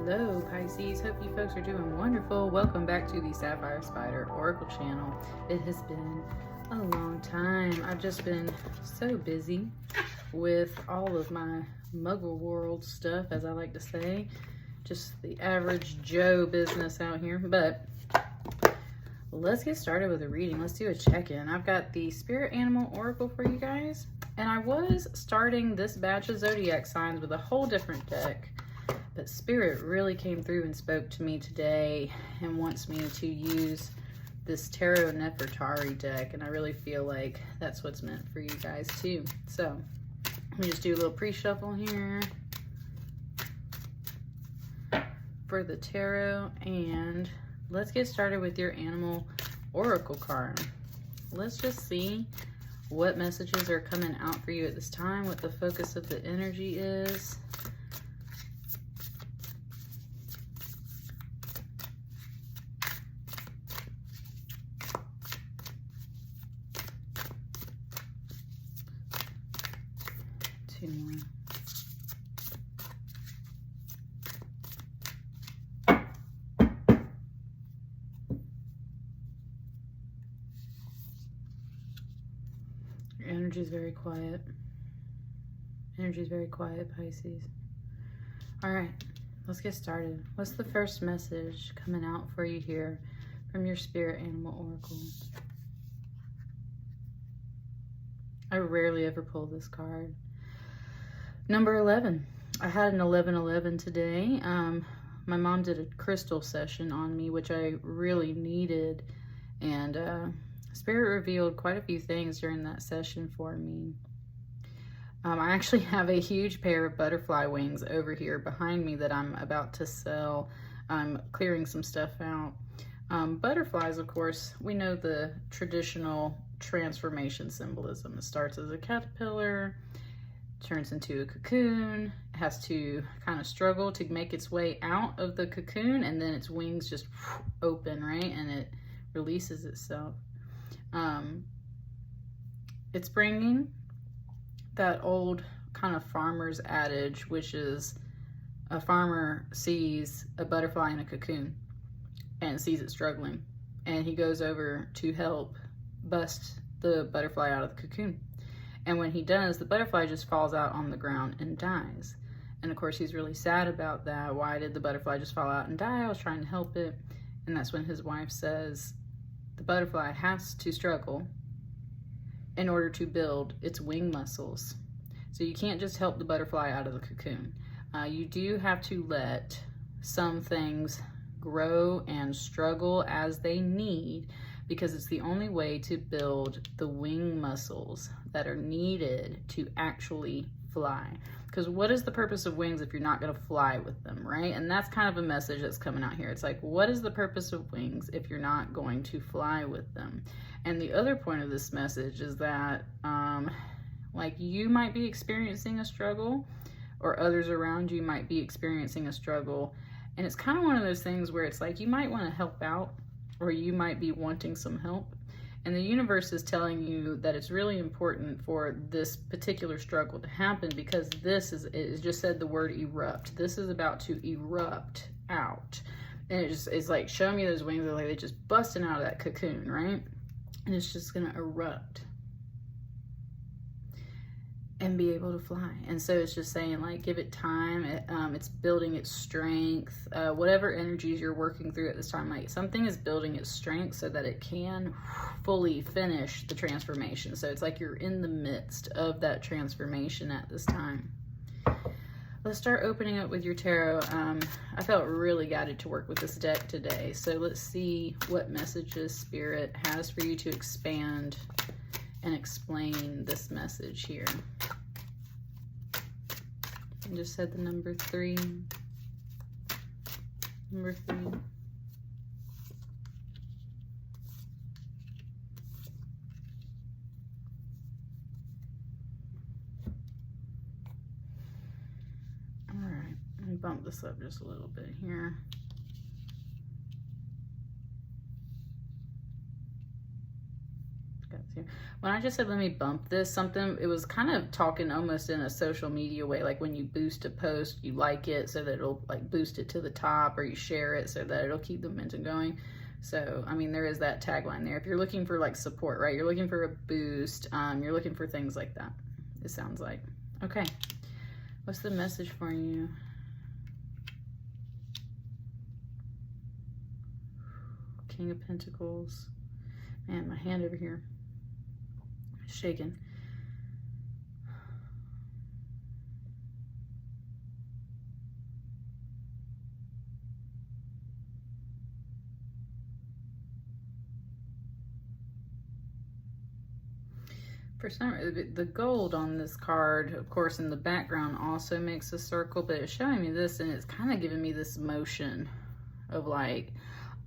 Hello Pisces, hope you folks are doing wonderful. Welcome back to the Sapphire Spider Oracle channel. It has been a long time. I've just been so busy with all of my muggle world stuff, as I like to say. Just the average Joe business out here. But let's get started with a reading. Let's do a check-in. I've got the Spirit Animal Oracle for you guys. And I was starting this batch of zodiac signs with a whole different deck. But Spirit really came through and spoke to me today and wants me to use this Tarot Nefertari deck. And I really feel like that's what's meant for you guys too. So let me just do a little pre-shuffle here for the tarot. And let's get started with your Animal Oracle card. Let's just see what messages are coming out for you at this time, what the focus of the energy is. Two more. Your energy is very quiet. Energy is very quiet, Pisces. All right, let's get started. What's the first message coming out for you here from your Spirit Animal Oracle? I rarely ever pull this card. Number 11. I had an 11-11 today. My mom did a crystal session on me, which I really needed. And Spirit revealed quite a few things during that session for me. I actually have a huge pair of butterfly wings over here behind me that I'm about to sell. I'm clearing some stuff out. Butterflies, of course, we know the traditional transformation symbolism. It starts as a caterpillar, turns into a cocoon, has to kind of struggle to make its way out of the cocoon, and then its wings just open, right? And it releases itself. It's bringing that old kind of farmer's adage, which is a farmer sees a butterfly in a cocoon and sees it struggling, and he goes over to help bust the butterfly out of the cocoon. And when he does, the butterfly just falls out on the ground and dies. And of course, he's really sad about that. Why did the butterfly just fall out and die? I was trying to help it. And that's when his wife says the butterfly has to struggle in order to build its wing muscles. So you can't just help the butterfly out of the cocoon. You do have to let some things grow and struggle as they need, because it's the only way to build the wing muscles that are needed to actually fly. Because what is the purpose of wings if you're not going to fly with them, right? And that's kind of a message that's coming out here. It's like, what is the purpose of wings if you're not going to fly with them? And the other point of this message is that, like, you might be experiencing a struggle, or others around you might be experiencing a struggle. And it's kind of one of those things where it's like, you might want to help out, or you might be wanting some help. And the universe is telling you that it's really important for this particular struggle to happen, because this is, it just said the word erupt. This is about to erupt out. And it just is like, show me those wings. They're like, they're just busting out of that cocoon, right? And it's just going to erupt and be able to fly. And so it's just saying, like, give it time. It's building its strength, whatever energies you're working through at this time. Like, something is building its strength so that it can fully finish the transformation. So it's like you're in the midst of that transformation at this time. Let's start opening up with your tarot. I felt really guided to work with this deck today. So let's see what messages Spirit has for you to expand and explain this message here. I just said the number 3. Number 3. All right, let me bump this up just a little bit here. Got When I just said, let me bump this, something, it was kind of talking almost in a social media way. Like when you boost a post, you like it so that it'll like boost it to the top, or you share it so that it'll keep the momentum going. So, I mean, there is that tagline there. If you're looking for like support, right? You're looking for a boost. You're looking for things like that, it sounds like. Okay. What's the message for you? King of Pentacles. Man, my hand over here is shaking. For some reason, the gold on this card, of course, in the background also makes a circle, but it's showing me this, and it's kind of giving me this motion of like,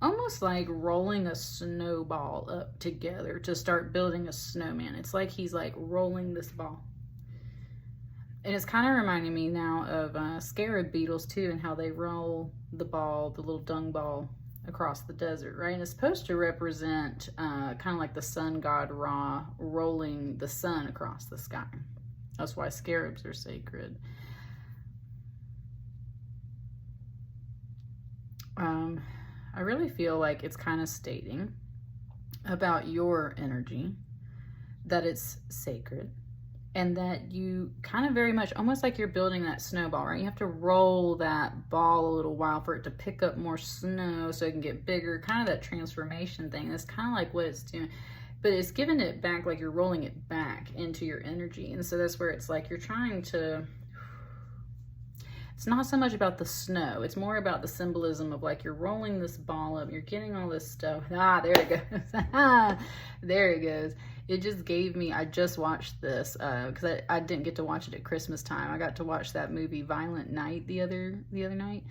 almost like rolling a snowball up together to start building a snowman. It's like he's like rolling this ball. And it's kind of reminding me now of scarab beetles too, and how they roll the ball, the little dung ball, across the desert, right? And it's supposed to represent kind of like the sun god Ra rolling the sun across the sky. That's why scarabs are sacred. I really feel like it's kind of stating about your energy that it's sacred, and that you kind of very much, almost like you're building that snowball, right? You have to roll that ball a little while for it to pick up more snow so it can get bigger, kind of that transformation thing. That's kind of like what it's doing, but it's giving it back, like you're rolling it back into your energy. And so that's where it's like you're trying to, it's not so much about the snow, it's more about the symbolism of like you're rolling this ball up, you're getting all this stuff. Ah, there it goes. There it goes. It just gave me, I just watched this because I didn't get to watch it at Christmas time. I got to watch that movie Violent Night the other night.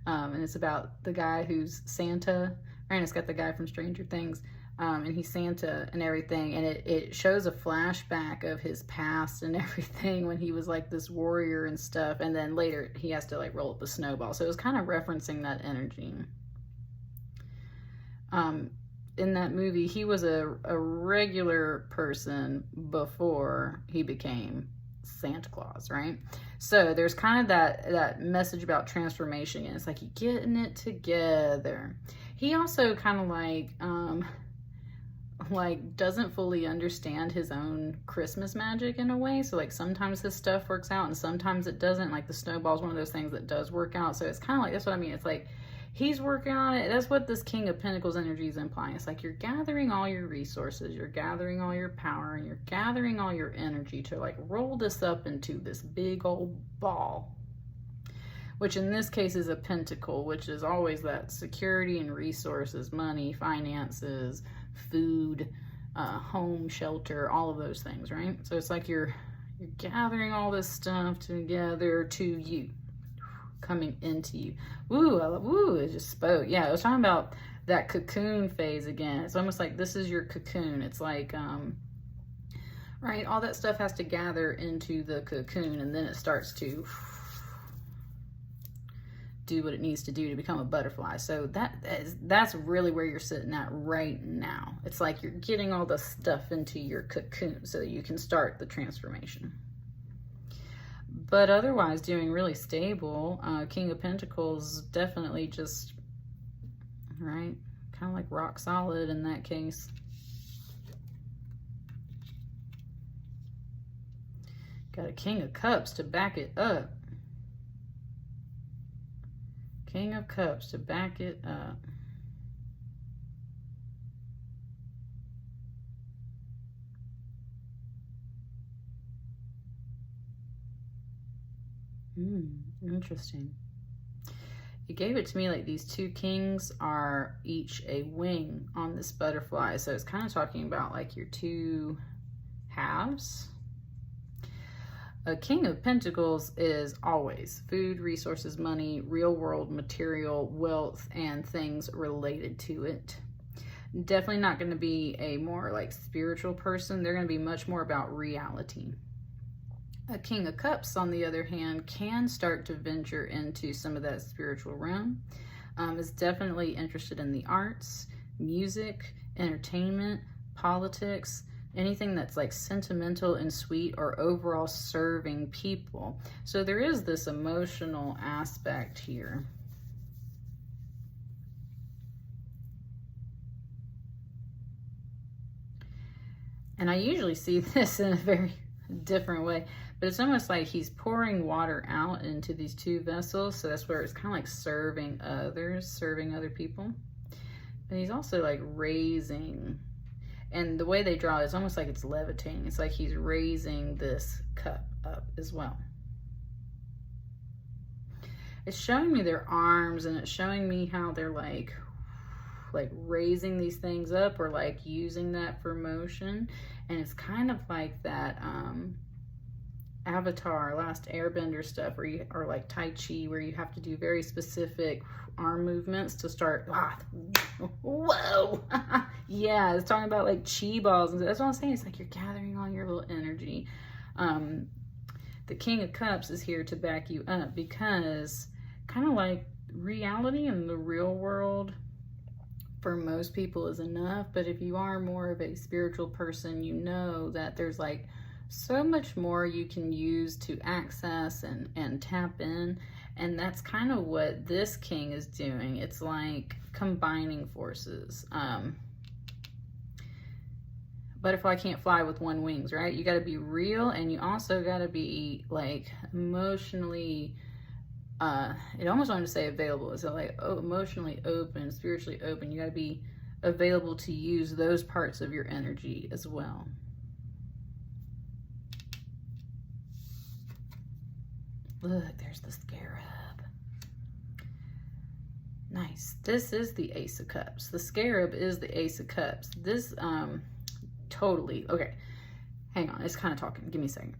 And it's about the guy who's Santa, right? And it's got the guy from Stranger Things. And he's Santa and everything. And it shows a flashback of his past and everything when he was like this warrior and stuff. And then later he has to like roll up a snowball. So it was kind of referencing that energy. In that movie, he was a regular person before he became Santa Claus, right? So there's kind of that message about transformation, and it's like you getting it together. He also kind of like doesn't fully understand his own Christmas magic in a way. So like sometimes his stuff works out and sometimes it doesn't. Like the snowball is one of those things that does work out. So it's kind of like, that's what I mean. It's like he's working on it. That's what this King of Pentacles energy is implying. It's like you're gathering all your resources, you're gathering all your power, and you're gathering all your energy to like roll this up into this big old ball, which in this case is a pentacle, which is always that security and resources, money, finances, food, home, shelter, all of those things, right? So it's like you're gathering all this stuff together to you, coming into you. Woo, it just spoke. Yeah, I was talking about that cocoon phase again. It's almost like this is your cocoon. It's like, right, all that stuff has to gather into the cocoon, and then it starts to do what it needs to do to become a butterfly. So that's really where you're sitting at right now. It's like you're getting all the stuff into your cocoon so that you can start the transformation. But otherwise doing really stable. King of Pentacles definitely just, right, kind of like rock solid in that case. Got a King of Cups to back it up. King of Cups to back it up. Interesting. It gave it to me like these two kings are each a wing on this butterfly. So it's kind of talking about like your two halves. A King of Pentacles is always food, resources, money, real world material, wealth, and things related to it. Definitely not going to be a more like spiritual person. They're going to be much more about reality. A King of Cups, on the other hand, can start to venture into some of that spiritual realm. Is definitely interested in the arts, music, entertainment, politics, anything that's like sentimental and sweet or overall serving people. So there is this emotional aspect here. And I usually see this in a very different way, but it's almost like he's pouring water out into these two vessels. So that's where it's kind of like serving others, serving other people. But he's also like raising, and the way they draw it, it's almost like it's levitating. It's like he's raising this cup up as well. It's showing me their arms, and it's showing me how they're like raising these things up, or like using that for motion. And it's kind of like that Avatar, Last Airbender stuff, where you, or like Tai Chi, where you have to do very specific arm movements to start. Whoa. Yeah, it's talking about like chi balls, and that's what I'm saying. It's like you're gathering all your little energy. The King of Cups is here to back you up, because kind of like reality in the real world for most people is enough, but if you are more of a spiritual person, you know that there's like so much more you can use to access and tap in. And that's kind of what this king is doing. It's like combining forces. Butterfly can't fly with one wings, right? You got to be real, and you also got to be like emotionally, it almost wanted to say available. So like emotionally open, spiritually open. You got to be available to use those parts of your energy as well. Look, there's the scarab. Nice. This is the Ace of Cups. The scarab is the Ace of Cups. This, totally. Okay. Hang on. It's kind of talking. Give me a second.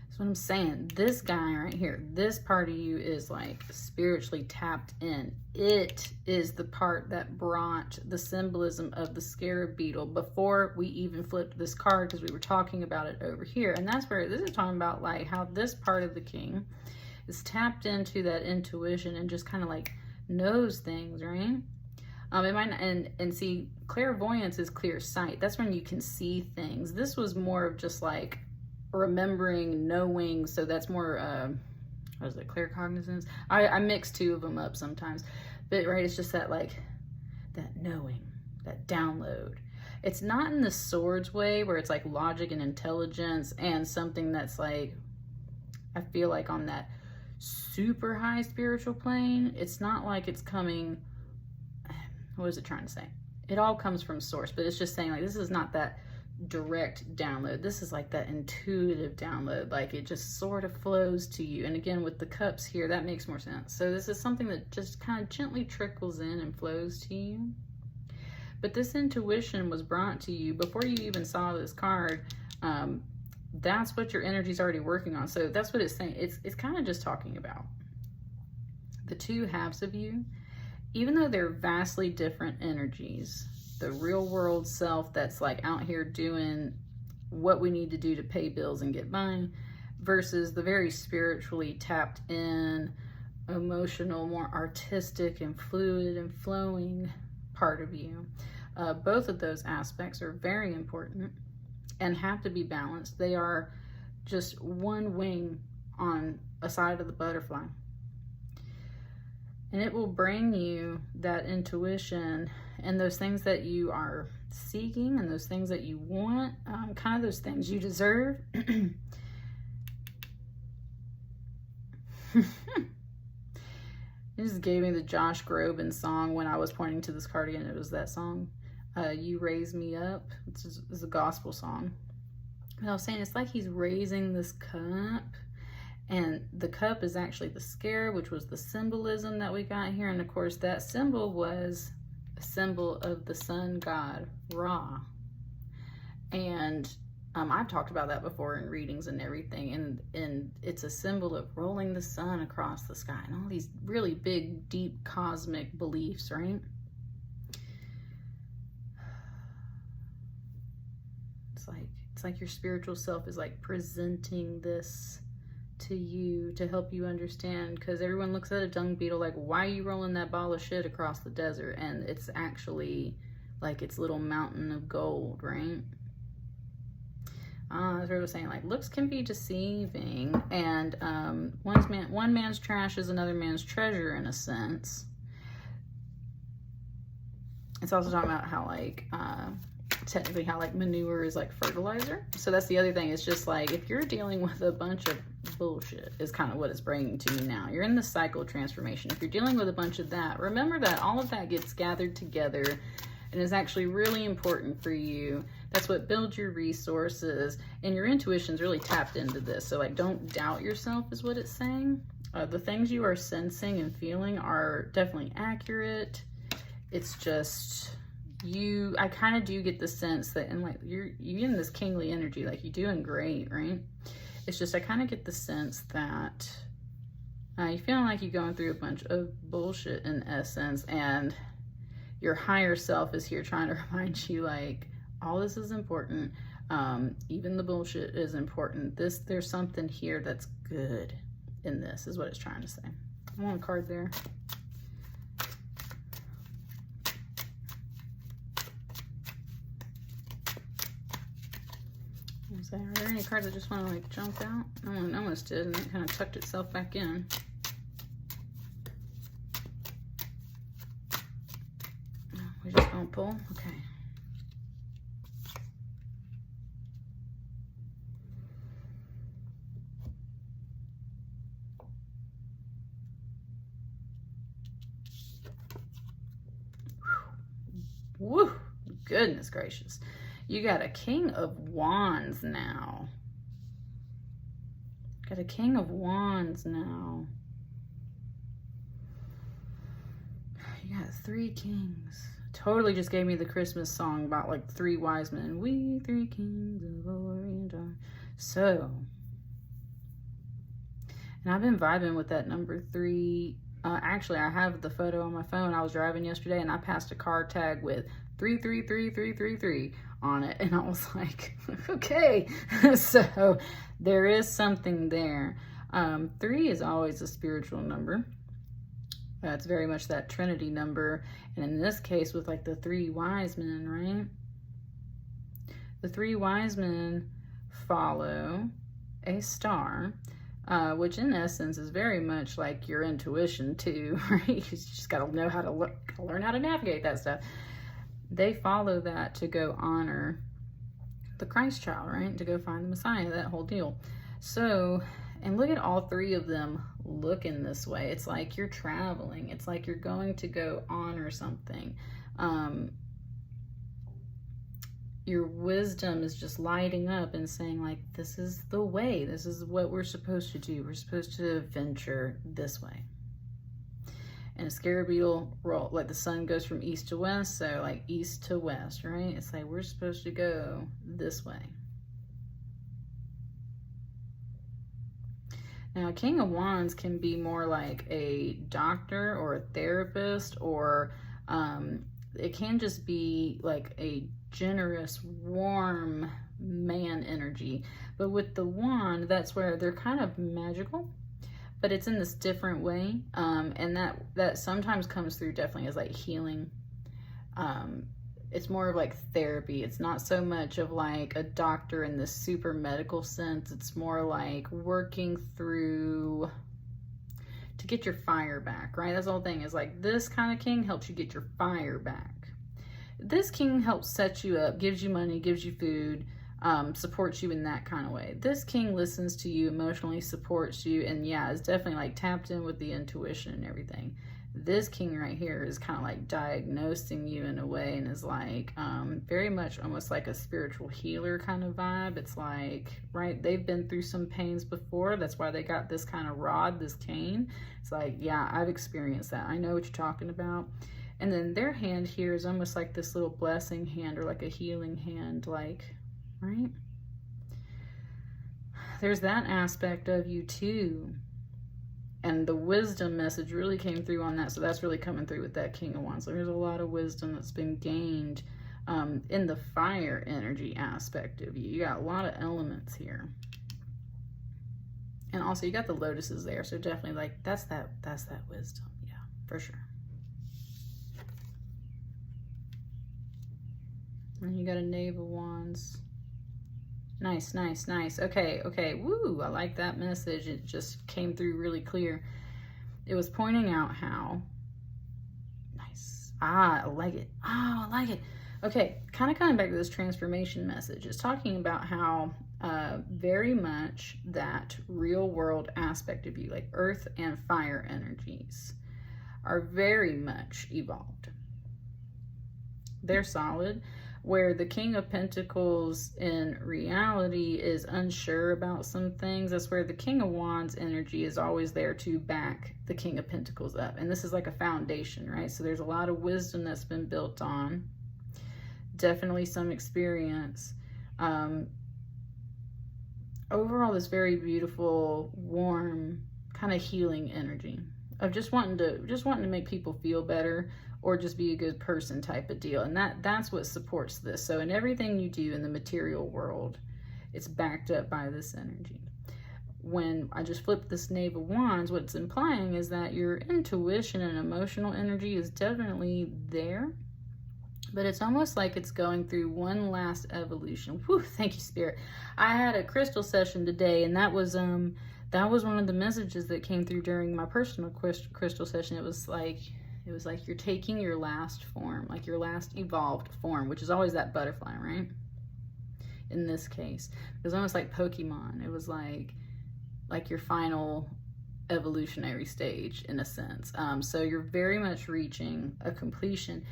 That's what I'm saying. This guy right here, this part of you is like spiritually tapped in. It is the part that brought the symbolism of the scarab beetle before we even flipped this card, because we were talking about it over here. And that's where this is talking about, like how this part of the king is tapped into that intuition and just kind of like knows things, right? It might not, and see, clairvoyance is clear sight. That's when you can see things. This was more of just like remembering, knowing. So that's more what is it, claircognizance? I mix two of them up sometimes, but right, it's just that like that knowing, that download. It's not in the swords way where it's like logic and intelligence and something that's like, I feel like on that super high spiritual plane. It's not like it's coming, what is it trying to say? It all comes from source, but it's just saying like this is not that direct download. This is like that intuitive download, like it just sort of flows to you. And again, with the cups here, that makes more sense. So this is something that just kind of gently trickles in and flows to you. But this intuition was brought to you before you even saw this card. That's what your energy is already working on. So that's what it's saying. It's kind of just talking about the two halves of you, even though they're vastly different energies. The real world self that's like out here doing what we need to do to pay bills and get by, versus the very spiritually tapped in, emotional, more artistic and fluid and flowing part of you. Both of those aspects are very important and have to be balanced. They are just one wing on a side of the butterfly. And it will bring you that intuition and those things that you are seeking and those things that you want, kind of those things you deserve. It just gave me the Josh Groban song when I was pointing to this card again. It was that song, You Raise Me Up. It's a gospel song. And I was saying, it's like he's raising this cup. And the cup is actually the scarab, which was the symbolism that we got here. And of course, that symbol was a symbol of the sun god, Ra. And I've talked about that before in readings and everything. And it's a symbol of rolling the sun across the sky and all these really big, deep cosmic beliefs, right? It's like your spiritual self is like presenting this to you to help you understand, because everyone looks at a dung beetle like, why are you rolling that ball of shit across the desert? And it's actually like its little mountain of gold, right? That's what I was saying, like, looks can be deceiving, and one man's trash is another man's treasure, in a sense. It's also talking about how, like, technically how, like, manure is like fertilizer. So that's the other thing. It's just like, if you're dealing with a bunch of bullshit, is kind of what it's bringing to me now. You're in the cycle transformation. If you're dealing with a bunch of that, remember that all of that gets gathered together and is actually really important for you. That's what builds your resources, and your intuition's really tapped into this. So, like, don't doubt yourself is what it's saying. The things you are sensing and feeling are definitely accurate. It's just I kind of do get the sense that, and like, you're in this kingly energy, like, you're doing great, right? It's just, I kind of get the sense that you're feeling like you're going through a bunch of bullshit in essence, and your higher self is here trying to remind you, like, all this is important. Even the bullshit is important. There's something here that's good in this, is what it's trying to say. I want a card there. Are there any cards that just want to, like, jump out? I almost did, and it kind of tucked itself back in. We're just gonna pull? Okay. Woo! Goodness gracious. You got a King of Wands now. Got a King of Wands now. You got 3 kings. Totally just gave me the Christmas song about, like, 3 wise men. We 3 kings of Orient are. So, and I've been vibing with that number 3. Actually, I have the photo on my phone. I was driving yesterday and I passed a car tag with 333333 on it, and I was like, okay. So there is something there. 3 is always a spiritual number. It's very much that Trinity number. And in this case, with, like, the 3 wise men, right? The 3 wise men follow a star, which in essence is very much like your intuition too, right? You just got to know how to learn how to navigate that stuff. They follow that to go honor the Christ child, right? To go find the Messiah, that whole deal. So, and look at all 3 of them looking this way. It's like you're traveling. It's like you're going to go honor something. Your wisdom is just lighting up and saying, like, this is the way. This is what we're supposed to do. We're supposed to venture this way. And a scarab beetle roll, like, the sun goes from east to west, so, like, east to west, right? It's like we're supposed to go this way. Now, a King of Wands can be more like a doctor or a therapist, or it can just be like a generous, warm man energy. But with the wand, that's where they're kind of magical, but it's in this different way. And that sometimes comes through definitely as, like, healing. It's more of like therapy. It's not so much of like a doctor in the super medical sense. It's more like working through to get your fire back, right? That's the whole thing, is like this kind of king helps you get your fire back. This king helps set you up, gives you money, gives you food, supports you in that kind of way. This king listens to you, emotionally supports you, and yeah, is definitely like tapped in with the intuition and everything. This king right here is kind of like diagnosing you in a way, and is like very much almost like a spiritual healer kind of vibe. It's like, right, they've been through some pains before. That's why they got this kind of rod, this cane. It's like, yeah, I've experienced that. I know what you're talking about. And then their hand here is almost like this little blessing hand, or like a healing hand, like, right? There's that aspect of you too. And the wisdom message really came through on that. So that's really coming through with that King of Wands. So there's a lot of wisdom that's been gained in the fire energy aspect of you. You got a lot of elements here. And also you got the lotuses there, so definitely like that's that wisdom. Yeah, for sure. And you got a Knave of Wands. Nice, nice, nice. Okay, okay. Woo, I like that message. It just came through really clear. It was pointing out how nice. Ah, I like it. Oh, I like it. Okay, kind of coming back to this transformation message. It's talking about how very much that real world aspect of you, like earth and fire energies, are very much evolved. They're solid. Where the King of Pentacles in reality is unsure about some things, that's where the King of Wands energy is always there to back the King of Pentacles up. And this is like a foundation, right? So there's a lot of wisdom that's been built on. Definitely some experience. Overall, this very beautiful, warm, kind of healing energy of just wanting to make people feel better, or just be a good person type of deal. And that's what supports this. So in everything you do in the material world, it's backed up by this energy. When I just flipped this Knave of Wands, what it's implying is that your intuition and emotional energy is definitely there, but it's almost like it's going through one last evolution. Whew, thank you, Spirit. I had a crystal session today, and that was one of the messages that came through during my personal crystal session. It was like you're taking your last form, like your last evolved form, which is always that butterfly, right? In this case, it was almost like Pokemon. It was like your final evolutionary stage in a sense. So you're very much reaching a completion.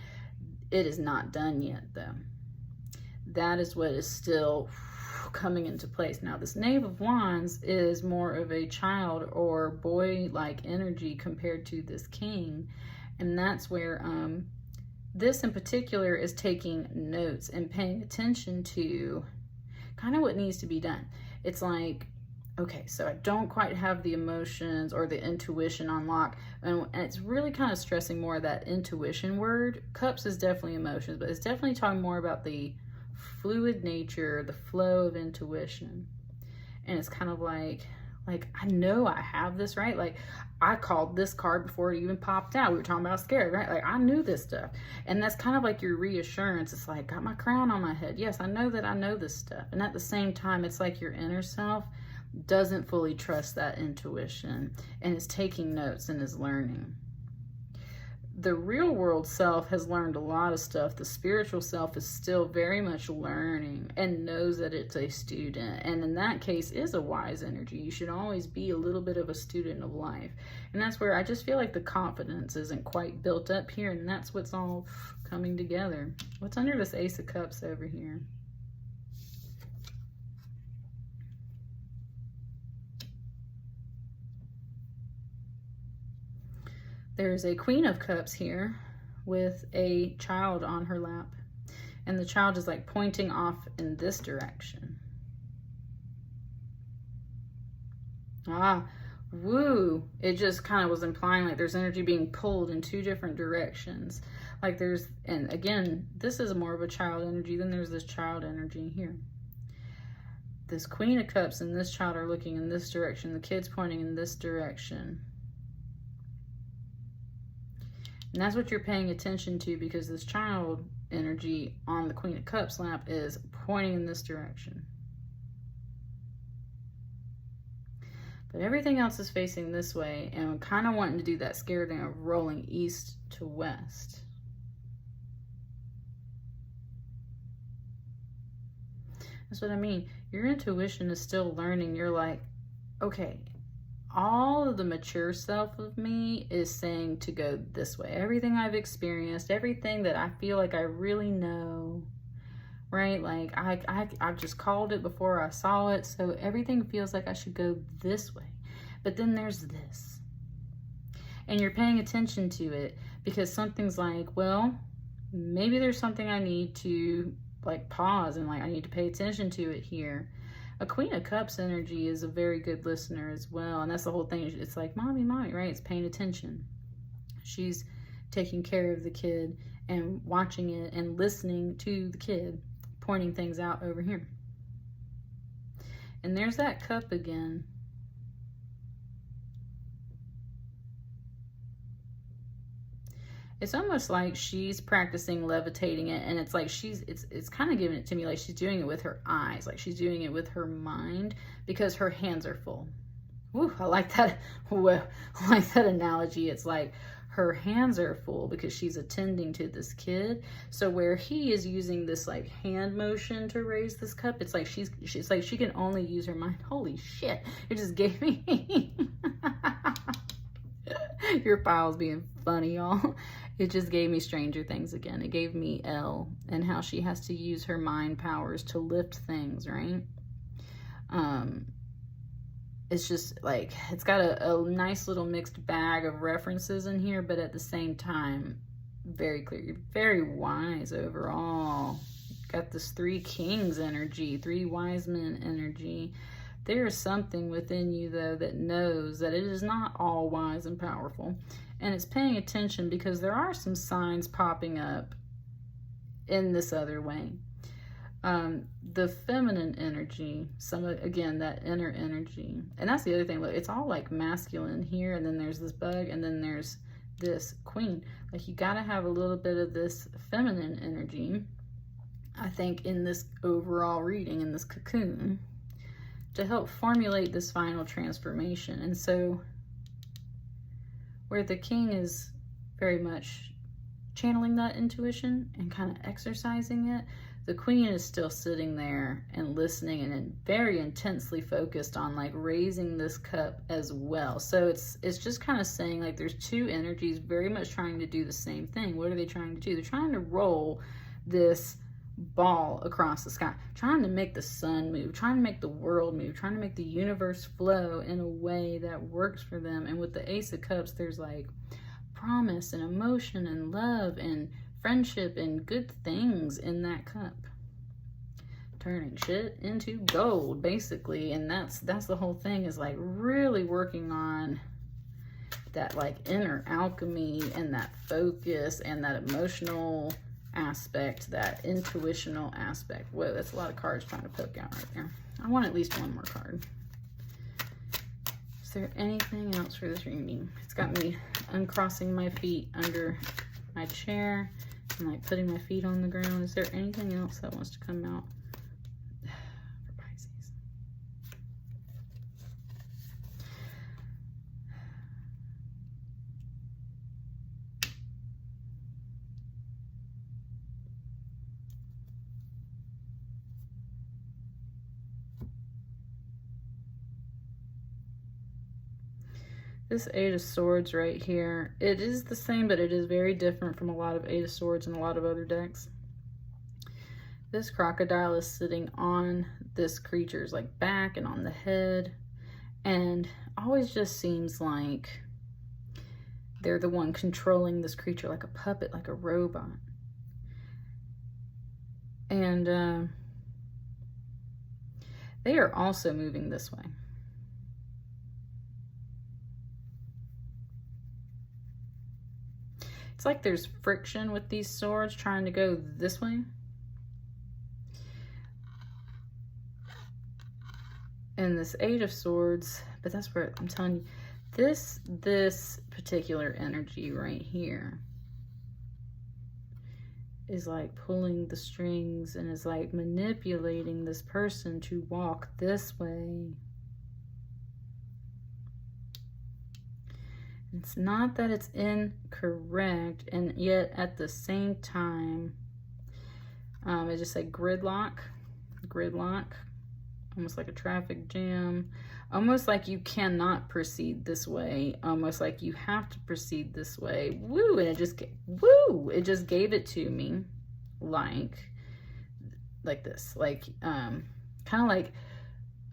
It is not done yet, though. That is what is still coming into place. Now, this Knave of Wands is more of a child or boy-like energy compared to this king. And that's where this in particular is taking notes and paying attention to kind of what needs to be done. It's like, okay, so I don't quite have the emotions or the intuition on lock. And it's really kind of stressing more of that intuition word. Cups is definitely emotions, but it's definitely talking more about the fluid nature, the flow of intuition. And it's kind of like I know I have this, right? Like I called this card before it even popped out. We were talking about scared, right? Like I knew this stuff. And that's kind of like your reassurance. It's like, got my crown on my head. Yes, I know that I know this stuff. And at the same time, it's like your inner self doesn't fully trust that intuition and is taking notes and is learning. The real world self has learned a lot of stuff. The spiritual self is still very much learning and knows that it's a student. And in that case is a wise energy. You should always be a little bit of a student of life. And that's where I just feel like the confidence isn't quite built up here. And that's what's all coming together. What's under this Ace of Cups over here? There's a Queen of Cups here with a child on her lap. And the child is like pointing off in this direction. Ah, woo. It just kind of was implying like there's energy being pulled in two different directions. Like there's, and again, this is more of a child energy than there's this child energy here. This Queen of Cups and this child are looking in this direction. The kid's pointing in this direction. And that's what you're paying attention to, because this child energy on the Queen of Cups lap is pointing in this direction. But everything else is facing this way, and I'm kind of wanting to do that scared thing of rolling east to west. That's what I mean. Your intuition is still learning. You're like, okay, all of the mature self of me is saying to go this way. Everything I've experienced, everything that I feel like I really know, right? Like I've just called it before I saw it. So everything feels like I should go this way. But then there's this. And you're paying attention to it because something's like, well, maybe there's something I need to like pause and like I need to pay attention to it here. A Queen of Cups energy is a very good listener as well. And that's the whole thing. It's like, mommy, right? It's paying attention. She's taking care of the kid and watching it and listening to the kid, pointing things out over here. And there's that cup again. It's almost like she's practicing levitating it, and it's like it's kind of giving it to me like she's doing it with her eyes, like she's doing it with her mind, because her hands are full. Woo, I like that. Well, I like that analogy. It's like her hands are full because she's attending to this kid. So where he is using this like hand motion to raise this cup, it's like she's like she can only use her mind. Holy shit! It just gave me your file's being funny, y'all. It just gave me Stranger Things again. It gave me Elle and how she has to use her mind powers to lift things, right? It's just like, it's got a nice little mixed bag of references in here, but at the same time, very clear. You're very wise overall. Got this 3 kings energy, 3 wise men energy. There is something within you, though, that knows that it is not all wise and powerful. And it's paying attention because there are some signs popping up in this other way. The feminine energy, again, that inner energy. And that's the other thing. Look, it's all like masculine here, and then there's this bug, and then there's this queen. Like, you got to have a little bit of this feminine energy, I think, in this overall reading, in this cocoon, to help formulate this final transformation. And so where the king is very much channeling that intuition and kind of exercising it, the queen is still sitting there and listening and very intensely focused on like raising this cup as well. So it's just kind of saying like there's 2 energies very much trying to do the same thing. What are they trying to do? They're trying to roll this ball across the sky, trying to make the sun move, trying to make the world move, trying to make the universe flow in a way that works for them. And with the Ace of Cups, there's like promise and emotion and love and friendship and good things in that cup, turning shit into gold, basically. And that's the whole thing, is like really working on that like inner alchemy and that focus and that emotional aspect, that intuitional aspect. Whoa, that's a lot of cards trying to poke out right there. I want at least one more card. Is there anything else for this reading? It's got me uncrossing my feet under my chair and like putting my feet on the ground. Is there anything else that wants to come out for Pisces? This 8 of Swords right here, it is the same, but it is very different from a lot of 8 of Swords and a lot of other decks. This crocodile is sitting on this creature's like back and on the head, and always just seems like they're the one controlling this creature, like a puppet, like a robot. And they are also moving this way. It's like there's friction with these swords trying to go this way. And this 8 of Swords, but that's where I'm telling you, this particular energy right here is like pulling the strings and is like manipulating this person to walk this way. It's not that it's incorrect, and yet at the same time, it just said gridlock, almost like a traffic jam, almost like you cannot proceed this way, almost like you have to proceed this way. Woo! And it just gave it to me like this, like kind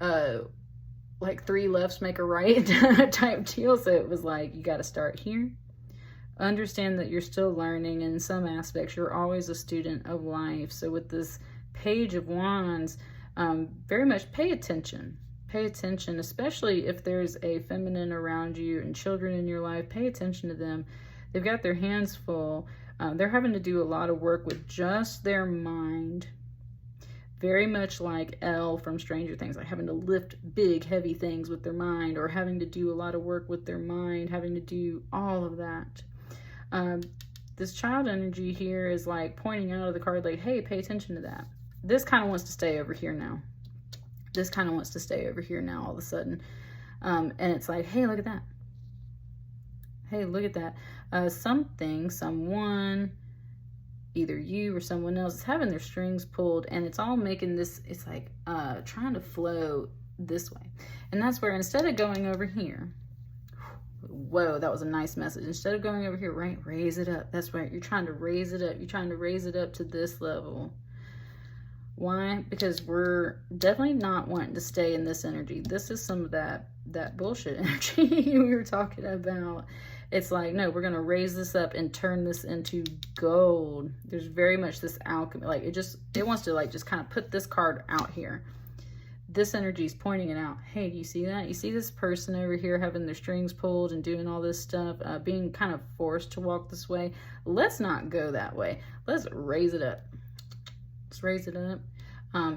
of like 3 lefts make a right type deal. So it was like, you got to start here. Understand that you're still learning, and in some aspects you're always a student of life. So with this Page of Wands, very much pay attention, especially if there's a feminine around you and children in your life. Pay attention to them. They've got their hands full. They're having to do a lot of work with just their mind. Very much like Elle from Stranger Things, like having to lift big, heavy things with their mind, or having to do a lot of work with their mind, having to do all of that. this child energy here is like pointing out of the card, like, hey, pay attention to that. This kind of wants to stay over here now. This kind of wants to stay over here now all of a sudden. And it's like, hey, look at that. Hey, look at that. Someone, either you or someone else is having their strings pulled, and it's all making this, it's like trying to flow this way. And that's where instead of going over here, whoa, that was a nice message. Instead of going over here, right, raise it up. That's right. You're trying to raise it up. You're trying to raise it up to this level. Why? Because we're definitely not wanting to stay in this energy. This is some of that bullshit energy we were talking about. It's like, no, we're going to raise this up and turn this into gold. There's very much this alchemy. Like, it wants to like just kind of put this card out here. This energy is pointing it out. Hey, do you see that? You see this person over here having their strings pulled and doing all this stuff, being kind of forced to walk this way. Let's not go that way. Let's raise it up. Let's raise it up.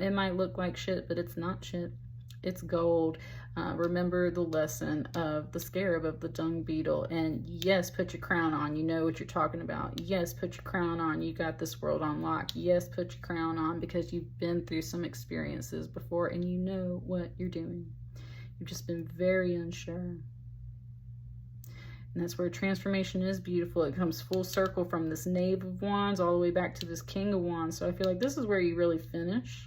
It might look like shit, but it's not shit. It's gold. Remember the lesson of the scarab of the dung beetle. And yes, put your crown on. You know what you're talking about. Yes, put your crown on. You got this world on lock. Yes, put your crown on because you've been through some experiences before and you know what you're doing. You've just been very unsure. And that's where transformation is beautiful. It comes full circle from this Knave of Wands all the way back to this King of Wands. So I feel like this is where you really finish.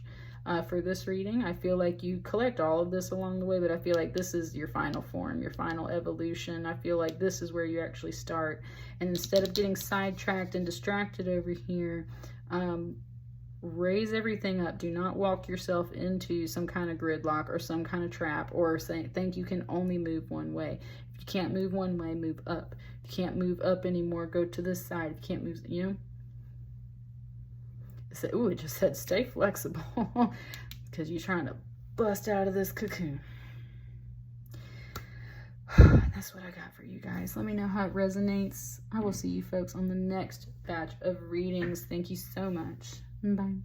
For this reading, I feel like you collect all of this along the way, but I feel like this is your final form, your final evolution. I feel like this is where you actually start. And instead of getting sidetracked and distracted over here, raise everything up. Do not walk yourself into some kind of gridlock or some kind of trap or think you can only move one way. If you can't move one way, move up. If you can't move up anymore, go to this side. If you can't move, you know. Ooh, it just said stay flexible because you're trying to bust out of this cocoon. That's what I got for you guys. Let me know how it resonates. I will see you folks on the next batch of readings. Thank you so much. Bye.